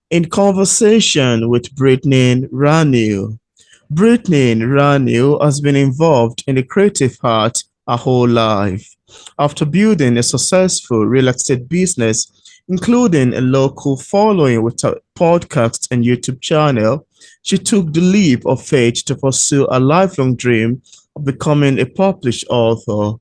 in conversation with Brittany Ranew. Brittany Ranew has been involved in the creative arts her whole life. After building a successful real estate business, including a local following with a podcast and YouTube channel, she took the leap of faith to pursue a lifelong dream of becoming a published author.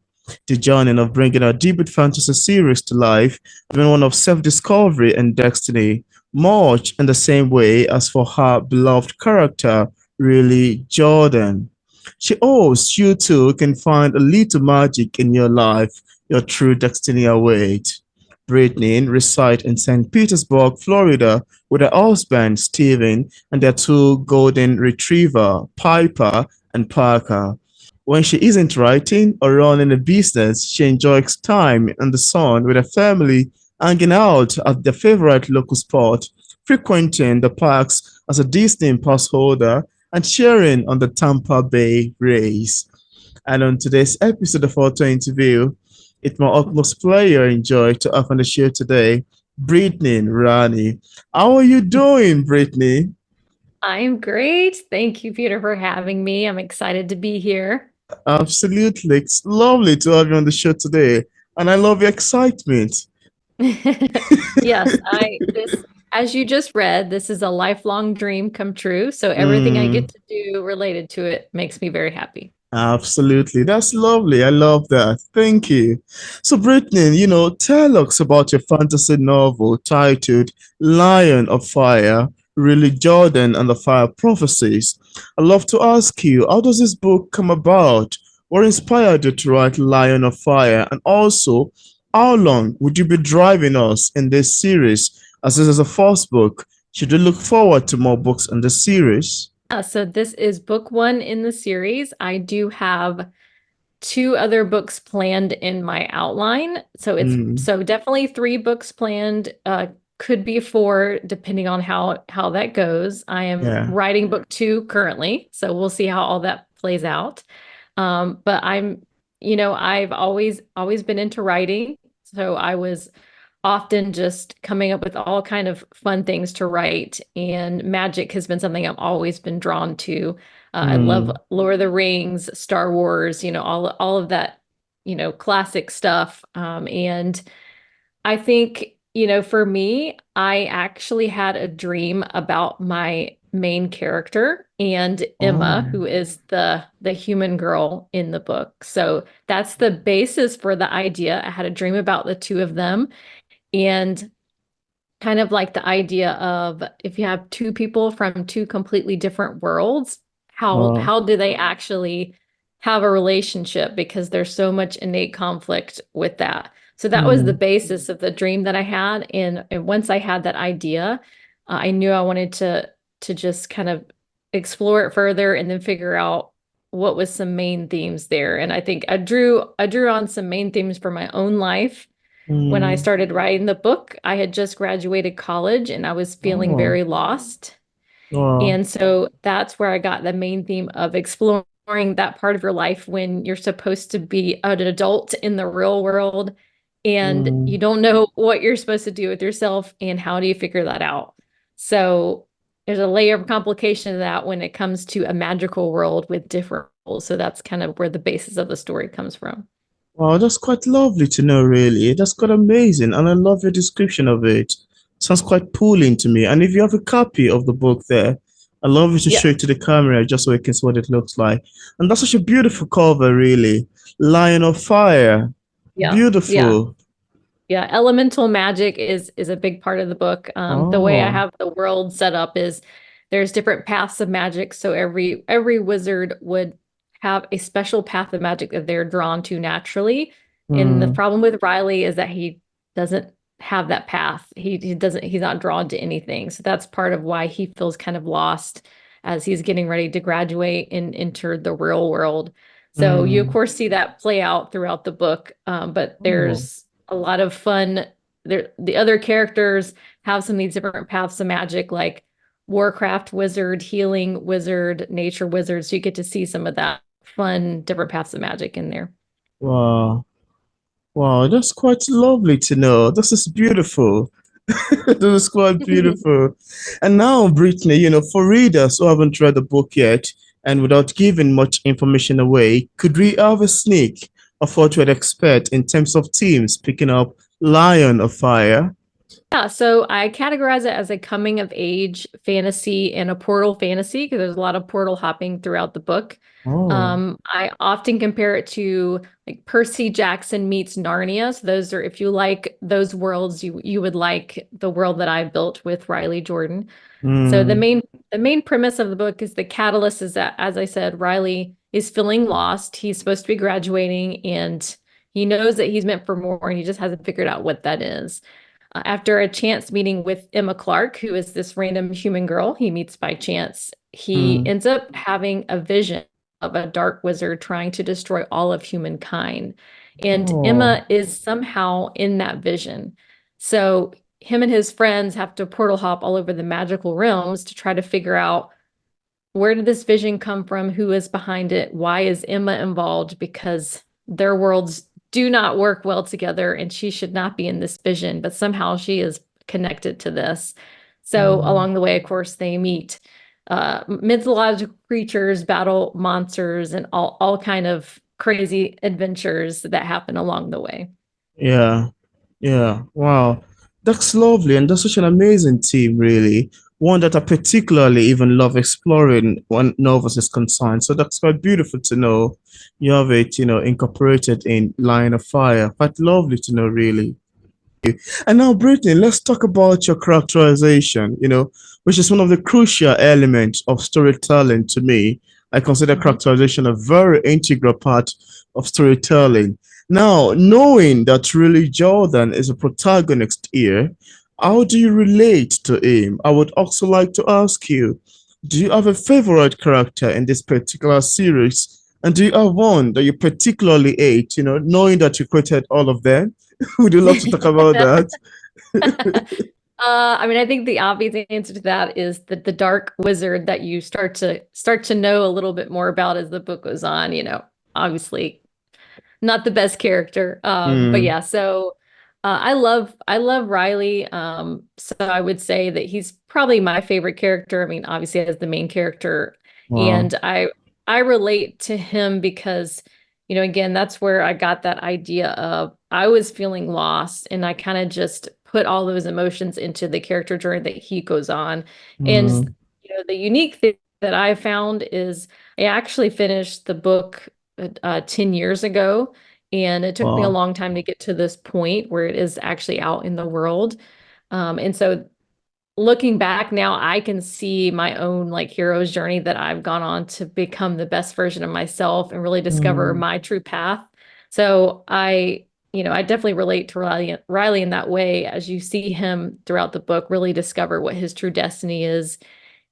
The journey of bringing a debut fantasy series to life has been one of self-discovery and destiny, much in the same way as for her beloved character, really Jordan. She hopes you too can find a little magic in your life, your true destiny awaits. Brittany resides in St. Petersburg, Florida, with her husband, Steven, and their two golden retriever, Piper and Parker. When she isn't writing or running a business, she enjoys time in the sun with her family, hanging out at their favorite local spot, frequenting the parks as a Disney Passholder, and cheering on the Tampa Bay Rays. And on today's episode of Auto Interview, it's my utmost pleasure and joy to have on the show today, Brittany Rani. How are you doing, Brittany? I'm great. Thank you, Peter, for having me. I'm excited to be here. Absolutely. It's lovely to have you on the show today. And I love your excitement. Yes, as you just read, this is a lifelong dream come true. So everything I Mm, get to do related to it makes me very happy. absolutely. That's lovely. I love that. Thank you. So, Brittany, tell us about your fantasy novel titled Lion of Fire, really Jordan and the Fire Prophecies. I'd love to ask you, how does this book come about? What inspired you to write Lion of Fire? And also, how long would you be driving us in this series? As this is a first book, should we look forward to more books in the series? So this is book one in the series. I do have two other books planned in my outline. Mm, So definitely three books planned. Could be four, depending on how that goes. I am yeah. writing book two currently, so we'll see how all that plays out. But I've always been into writing, so I was often just coming up with all kind of fun things to write, and magic has been something I've always been drawn to. I love Mm, Lord of the Rings, Star Wars, all of that, classic stuff. And I think, for me, I actually had a dream about my main character and Emma, oh. who is the human girl in the book. So that's the basis for the idea. I had a dream about the two of them, and kind of like the idea of if you have two people from two completely different worlds, how Wow. how do they actually have a relationship? Because there's so much innate conflict with that. So that was the Mm, basis of the dream that I had. And once I had that idea, I knew I wanted to just kind of explore it further and then figure out what was some main themes there. And I think I drew on some main themes for my own life when I mm, started writing the book. I had just graduated college and I was feeling oh, very lost. wow. And so that's where I got the main theme of exploring that part of your life when you're supposed to be an adult in the real world and you Mm, don't know what you're supposed to do with yourself and how do you figure that out. So there's a layer of complication to that when it comes to a magical world with different rules. So that's kind of where the basis of the story comes from. wow, that's quite lovely to know, really. That's quite amazing, and I love your description of it. Sounds quite pulling to me. And if you have a copy of the book there, I love you to show Yes. it to the camera just so we can see what it looks like. And that's such a beautiful cover, really. Lion of Fire. Yeah. Yeah. Beautiful. Yeah, elemental magic is a big part of the book. The way I Oh. have the world set up is there's different paths of magic. So every wizard would have a special path of magic that they're drawn to naturally. And the Mm, problem with Riley is that he doesn't have that path. He's not drawn to anything. So that's part of why he feels kind of lost as he's getting ready to graduate and enter the real world. So you of mm. course see that play out throughout the book, but Oh. there's a lot of fun. There, the other characters have some of these different paths of magic, like Warcraft wizard, healing wizard, nature wizard. So you get to see some of that fun, different paths of magic in there. Wow. Wow, that's quite lovely to know. This is beautiful. It was quite beautiful. And now, Brittany, for readers who haven't read the book yet, and without giving much information away, could we have a sneak of what we'd expect in terms of teams picking up Lion of Fire? Yeah, so I categorize it as a coming of age fantasy and a portal fantasy because there's a lot of portal hopping throughout the book. Oh, I often compare it to like Percy Jackson meets Narnia. So those are, if you like those worlds, you would like the world that I built with Riley Jordan. So the mm, main premise of the book is the catalyst is that, as I said, Riley is feeling lost. He's supposed to be graduating and he knows that he's meant for more and he just hasn't figured out what that is. After a chance meeting with Emma Clark, who is this random human girl he meets by chance, he mm. ends up having a vision of a dark wizard trying to destroy all of humankind. And Oh, Emma is somehow in that vision. So him and his friends have to portal hop all over the magical realms to try to figure out where did this vision come from? Who is behind it? Why is Emma involved? Because their worlds do not work well together and she should not be in this vision, but somehow she is connected to this. So mm. along the way, of course, they meet mythological creatures, battle monsters, and all kind of crazy adventures that happen along the way. Yeah. Yeah, wow. That's lovely, and that's such an amazing team, really. One that I particularly even love exploring when novels is concerned. So that's quite beautiful to know you have it, incorporated in Line of Fire. Quite lovely to know, really. And now, Brittany, let's talk about your characterization, which is one of the crucial elements of storytelling to me. I consider Mhm. characterization a very integral part of storytelling. Now, knowing that really Jordan is a protagonist here, how do you relate to him? I would also like to ask you, do you have a favorite character in this particular series? And do you have one that you particularly hate, knowing that you created all of them? Would you love to talk about that? I mean, I think the obvious answer to that is that the dark wizard that you start to know a little bit more about as the book goes on, obviously not the best character. But Mm, yeah, so I love Riley. So I would say that he's probably my favorite character. I mean, obviously as the main character, wow. and I relate to him because, again, that's where I got that idea of I was feeling lost, and I kind of just put all those emotions into the character journey that he goes on. And Mm, the unique thing that I found is I actually finished the book 10 years ago. And it took me a wow. long time to get to this point where it is actually out in the world. And so looking back now, I can see my own like hero's journey that I've gone on to become the best version of myself and really discover Mm, my true path. So I definitely relate to Riley in that way as you see him throughout the book, really discover what his true destiny is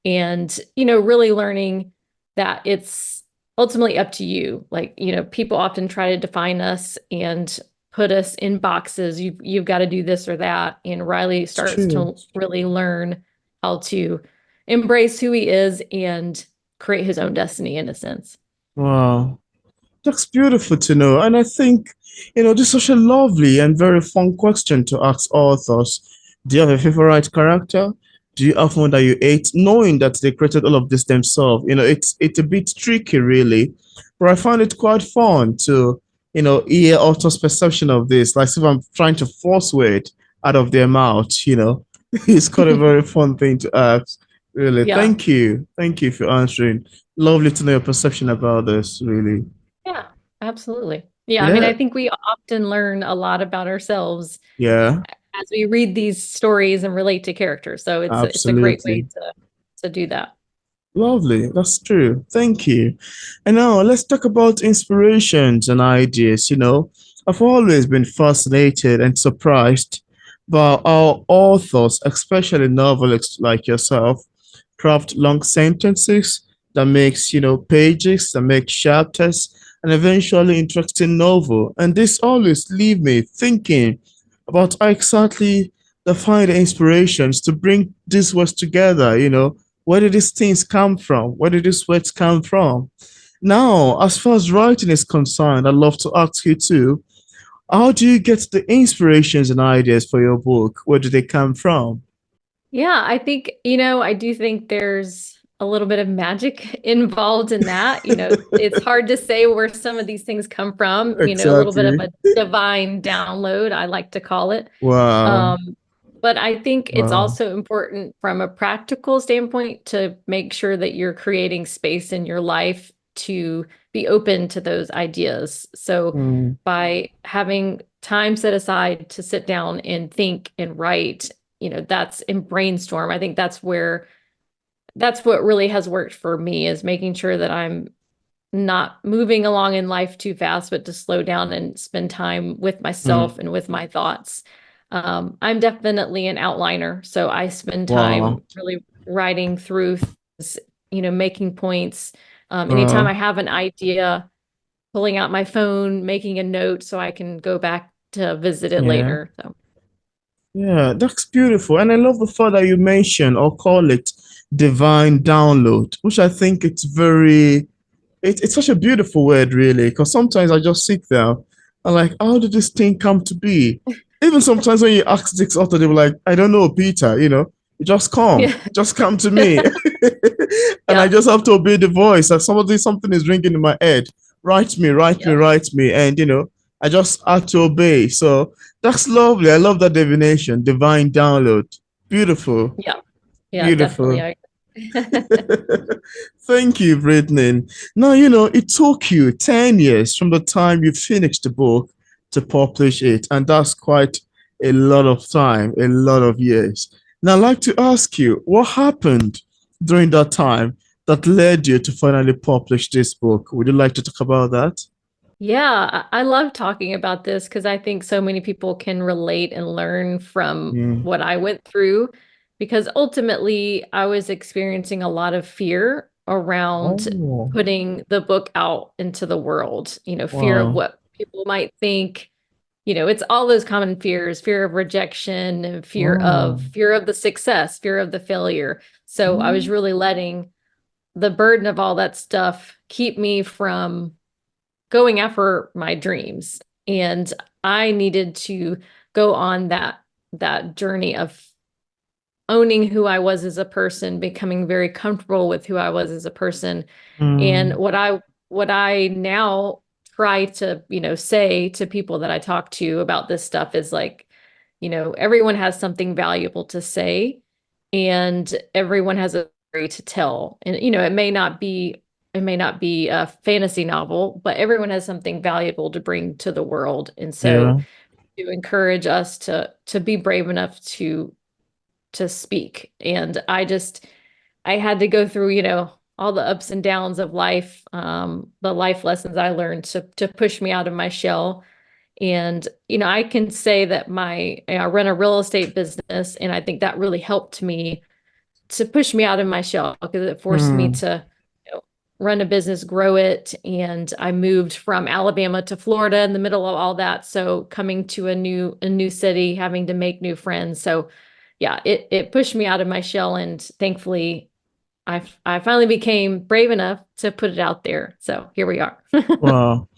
and really learning that it's ultimately up to you. Like, people often try to define us and put us in boxes. You've got to do this or that, and Riley it's starts true. to really learn how to embrace who he is and create his own destiny in a sense. Wow. That's beautiful to know. And I think, this is such a lovely and very fun question to ask authors. Do you have a favorite character? Do you have one that you hate? Knowing that they created all of this themselves, it's a bit tricky, really. But I find it quite fun to, hear authors' perception of this. Like if I'm trying to force word out of their mouth. It's quite a very fun thing to ask. Really. Yeah. Thank you. Thank you for answering. Lovely to know your perception about this, really. Yeah, absolutely. Yeah, I mean, Yeah, I think we often learn a lot about ourselves yeah, as we read these stories and relate to characters. So it's a great way absolutely. to do that. Lovely. That's true. Thank you. And now let's talk about inspirations and ideas. I've always been fascinated and surprised by how authors, especially novelists like yourself, craft long sentences that makes, pages, that make chapters, and eventually interesting novel. And this always leave me thinking about how exactly they find the inspirations to bring these words together. Where did these things come from? Where did these words come from? Now, as far as writing is concerned, I'd love to ask you too, How do you get the inspirations and ideas for your book? Where do they come from? Yeah, I think, I do think there's a little bit of magic involved in that. It's hard to say where some of these things come from, a little bit of Exactly. a divine download, I like to call it. Wow. Um, but I think it's Wow. also important from a practical standpoint to make sure that you're creating space in your life to be open to those ideas. So Mm, by having time set aside to sit down and think and write, that's in brainstorm. I think that's what really has worked for me is making sure that I'm not moving along in life too fast, but to slow down and spend time with myself mm, and with my thoughts. I'm definitely an outliner, so I spend wow. time really writing through things, making points. Anytime I Wow. have an idea, pulling out my phone, making a note so I can go back to visit it Yeah. later. So, Yeah, that's beautiful. And I love the thought that you mentioned or call it divine download, which I think it's very it's such a beautiful word, really, because sometimes I just sit there and like, how did this thing come to be? Even sometimes when you ask this author, they were like, I don't know, Peter, yeah, just come to me. And I yep, just have to obey the voice. Like something is ringing in my head. Write me, write me, yep, write me. And, I just had to obey. So that's lovely. I love that divination, divine download. Beautiful, yep, yeah, definitely. beautiful. I Thank you, Brittany. Now, it took you 10 years from the time you finished the book to publish it, and that's quite a lot of time, a lot of years. Now, I'd like to ask you, what happened during that time that led you to finally publish this book? Would you like to talk about that? Yeah, I love talking about this because I think so many people can relate and learn from Mm. what I went through because ultimately I was experiencing a lot of fear around Oh, putting the book out into the world, fear of wow. what people might think. It's all those common fears, fear of rejection, and Wow. fear of the success, fear of the failure. So I was Mm. really letting the burden of all that stuff keep me from going after my dreams. And I needed to go on that journey of owning who I was as a person, becoming very comfortable with who I was as a person. And Mm. what I now try to, say to people that I talk to about this stuff is like, everyone has something valuable to say and everyone has a story to tell. And it may not be a fantasy novel, but everyone has something valuable to bring to the world. And so Yeah. to encourage us to be brave enough to speak. And I had to go through, all the ups and downs of life, the life lessons I learned to push me out of my shell. And, I can say that I run a real estate business, and I think that really helped me to push me out of my shell because it forced me Mm. to, run a business, grow it. And I moved from Alabama to Florida in the middle of all that. So coming to a new city, having to make new friends. So yeah, it pushed me out of my shell, and thankfully I finally became brave enough to put it out there. So here we are. Wow.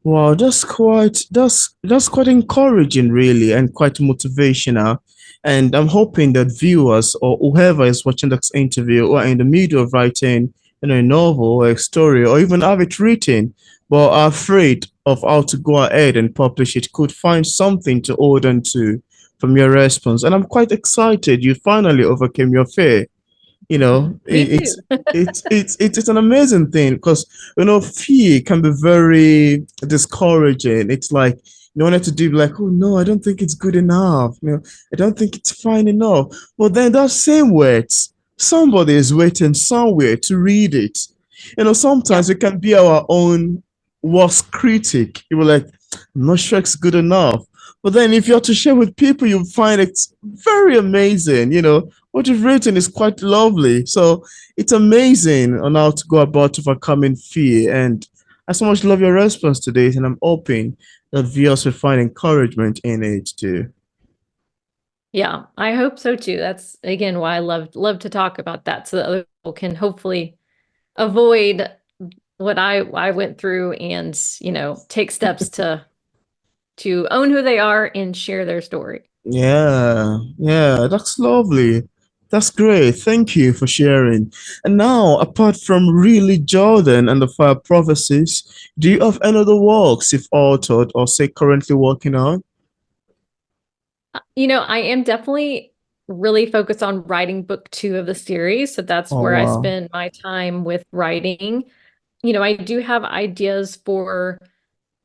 Wow, that's quite encouraging, really, and quite motivational. And I'm hoping that viewers or whoever is watching this interview or in the middle of writing, a novel or a story or even have it written, but are afraid of how to go ahead and publish it, could find something to hold on to from your response. And I'm quite excited you finally overcame your fear. Me It's too. it's an amazing thing because fear can be very discouraging. It's like you wanted to do like, oh no, I don't think it's good enough. I don't think it's fine enough. But then that same words, somebody is waiting somewhere to read it. Yeah. Sometimes we can be our own worst critic. You were like, I'm not sure it's good enough. But then if you're to share with people, you find it very amazing. What you've written is quite lovely. So it's amazing on how to go about overcoming fear. And I so much love your response to this, and I'm hoping that viewers will find encouragement in it too. Yeah, I hope so too. That's again why I love to talk about that so that other people can hopefully avoid what I went through and, take steps to own who they are and share their story. Yeah, yeah, that's lovely. That's great. Thank you for sharing. And now, apart from Really Jordan and the Five Prophecies, do you have any other works you've authored or say currently working on? I am definitely really focused on writing book two of the series. So that's Oh, where I wow. spend my time with writing. I do have ideas for,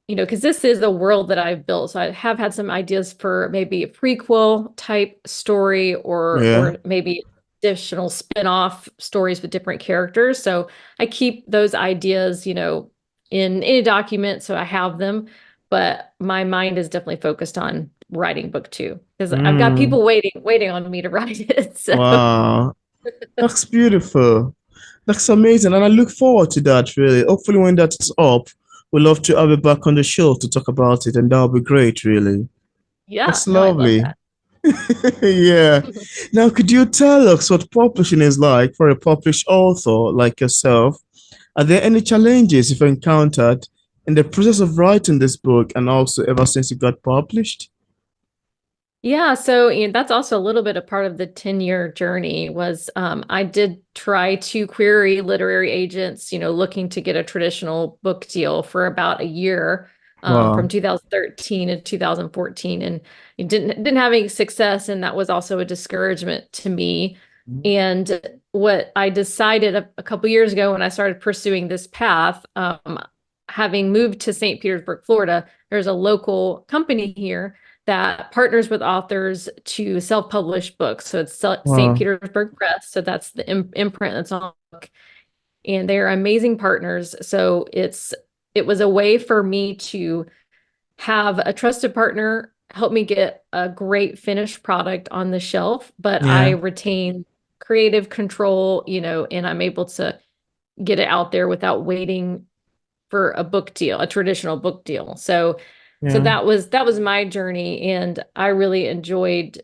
because this is a world that I've built. So I have had some ideas for maybe a prequel type story Yeah, or maybe additional spin-off stories with different characters. So I keep those ideas, in a document so I have them, but my mind is definitely focused on writing book two because I've got mm, people waiting on me to write it. So wow. That's beautiful. That's amazing. And I look forward to that, really. Hopefully, when that is up, we'd love to have you back on the show to talk about it, and that'll be great, really. yeah, That's no, I love lovely. that. Yeah. Now, could you tell us what publishing is like for a published author like yourself? Are there any challenges you've encountered in the process of writing this book and also ever since it got published? Yeah, so that's also a little bit a part of the 10-year journey was I did try to query literary agents, looking to get a traditional book deal for about a year from Wow. 2013 to 2014 and it didn't have any success and that was also a discouragement to me. And what I decided a couple years ago when I started pursuing this path, having moved to St. Petersburg, Florida, there's a local company here that partners with authors to self-publish books. So it's St. Wow. Petersburg Press. So that's the imprint that's on the book. And they're amazing partners. So it was a way for me to have a trusted partner help me get a great finished product on the shelf, but I Yeah. retain creative control, and I'm able to get it out there without waiting for a book deal, a traditional book deal. So Yeah. that was my journey and I enjoyed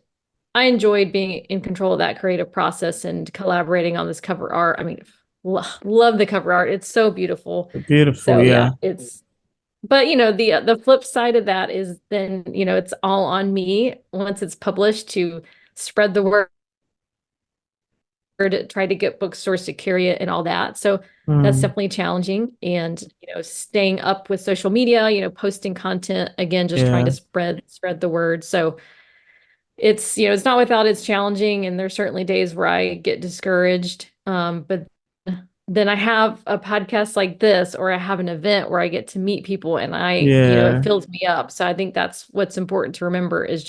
being in control of that creative process and collaborating on this cover art. I mean, love the cover art. It's so beautiful. Beautiful. So yeah, Yeah. but the flip side of that is then, it's all on me once it's published to spread the word, try to get bookstores to carry it and all that. So that's Mm, definitely challenging. And, staying up with social media, posting content, again, just trying to yeah. spread the word. So it's not without its challenging, and there's certainly days where I get discouraged. But then I have a podcast like this, or I have an event where I get to meet people and it Yeah. fills me up. So I think that's what's important to remember is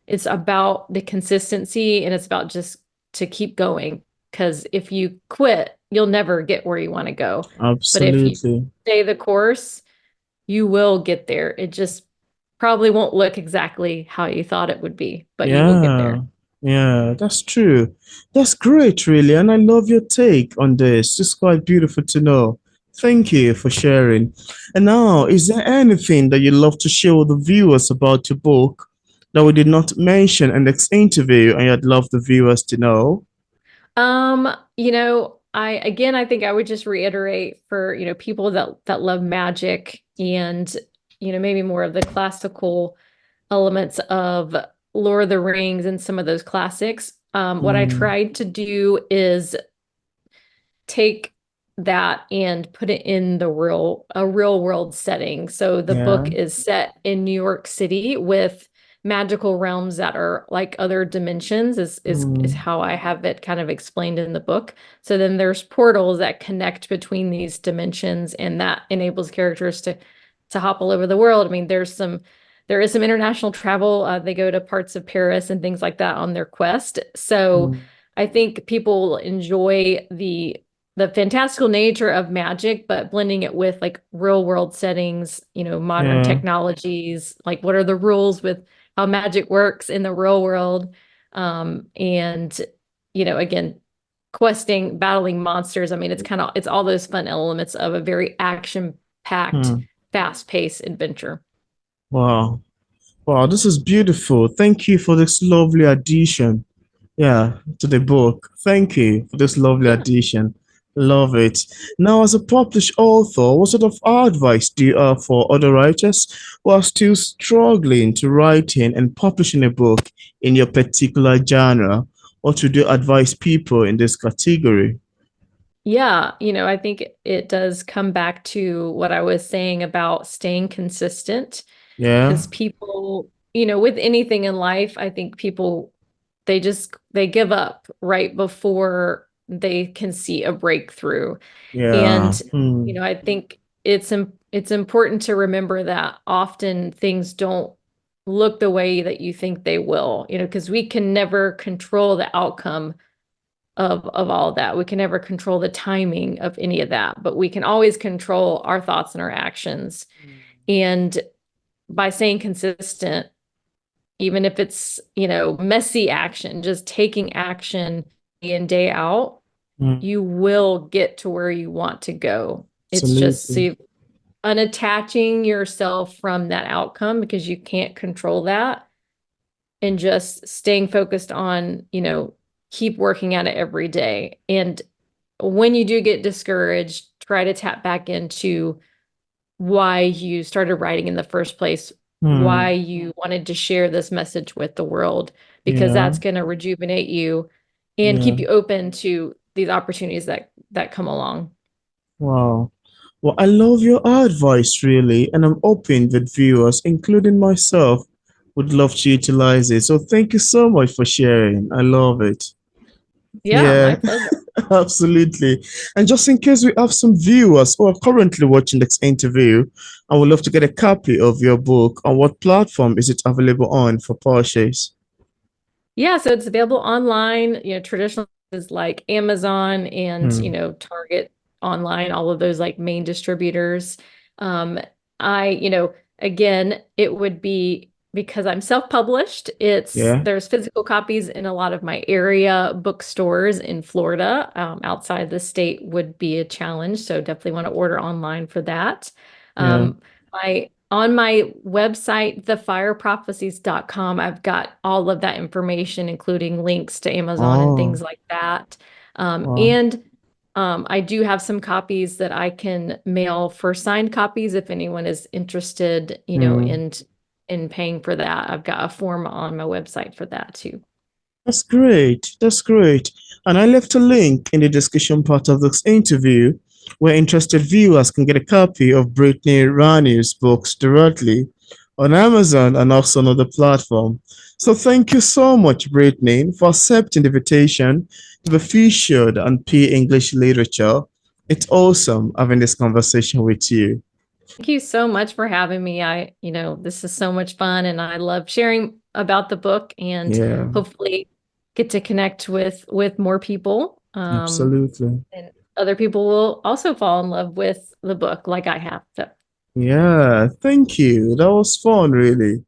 it's about the consistency and it's about just to keep going. Because if you quit, you'll never get where you want to go. But if you Absolutely. stay the course, you will get there. It just probably won't look exactly how you thought it would be, but you will get Yeah, there. yeah, that's true. That's great, really. And I love your take on this. It's quite beautiful to know. Thank you for sharing. And now, is there anything that you'd love to share with the viewers about your book that we did not mention in this interview and you'd love the viewers to know? I think I would just reiterate for, people that love magic and, maybe more of the classical elements of Lord of the Rings and some of those classics. What I Mm, tried to do is take that and put it in a real world setting. So the yeah. book is set in New York City with magical realms that are like other dimensions is Mm, how I have it kind of explained in the book. So then there's portals that connect between these dimensions and that enables characters to hop all over the world. I mean, there is some international travel. They go to parts of Paris and things like that on their quest. So mm, I think people will enjoy the fantastical nature of magic, but blending it with like real world settings, modern yeah. technologies, like what are the rules with how magic works in the real world. And, again, questing, battling monsters. I mean, it's all those fun elements of a very action packed, Hmm. fast paced adventure. Wow. Wow, this is beautiful. Thank you for this lovely addition. Yeah, to the book. Thank you for this lovely Yeah. addition. Love it. Now, as a published author, what sort of advice do you have for other writers who are still struggling to writing and publishing a book in your particular genre? What would you advise people in this category? Yeah, I think it does come back to what I was saying about staying consistent Yeah, because people, with anything in life, I think people they give up right before they can see a breakthrough. yeah, And I think it's important to remember that often things don't look the way that you think they will, because we can never control the outcome of all of that. We can never control the timing of any of that, but we can always control our thoughts and our actions. And by staying consistent, even if it's, messy action, just taking action day in, day out, mm, you will get to where you want to go. It's just absolutely. unattaching yourself from that outcome because you can't control that and just staying focused on, keep working at it every day. And when you do get discouraged, try to tap back into why you started writing in the first place, why Hmm, you wanted to share this message with the world, because yeah, that's going to rejuvenate you and yeah. keep you open to these opportunities that come along. Wow. Well, I love your advice, really, and I'm hoping that viewers, including myself, would love to utilize it. So thank you so much for sharing. I love it. Yeah, my Yeah, pleasure. absolutely. And just in case we have some viewers who are currently watching this interview, I would love to get a copy of your book. On what platform is it available on for purchase? Yeah, so it's available online, traditional is like Amazon and, Hmm. Target online, all of those like main distributors. Um, again, it would be because I'm self-published, Yeah, there's physical copies in a lot of my area bookstores in Florida. Outside the state would be a challenge, so definitely want to order online for that. yeah. On my website, thefireProphecies.com, I've got all of that information, including links to Amazon and things Oh, like that. wow. And I do have some copies that I can mail for signed copies if anyone is interested, Hmm. in paying for that. I've got a form on my website for that too. That's great. That's great. And I left a link in the discussion part of this interview where interested viewers can get a copy of Brittany Ranew's books directly on Amazon and also on other platform. So thank you so much, Brittany, for accepting the invitation to be featured on P English Literature. It's awesome having this conversation with you. Thank you so much for having me. This is so much fun and I love sharing about the book and Yeah, hopefully get to connect with more people. absolutely. And other people will also fall in love with the book like I have. So Yeah, thank you. That was fun, really.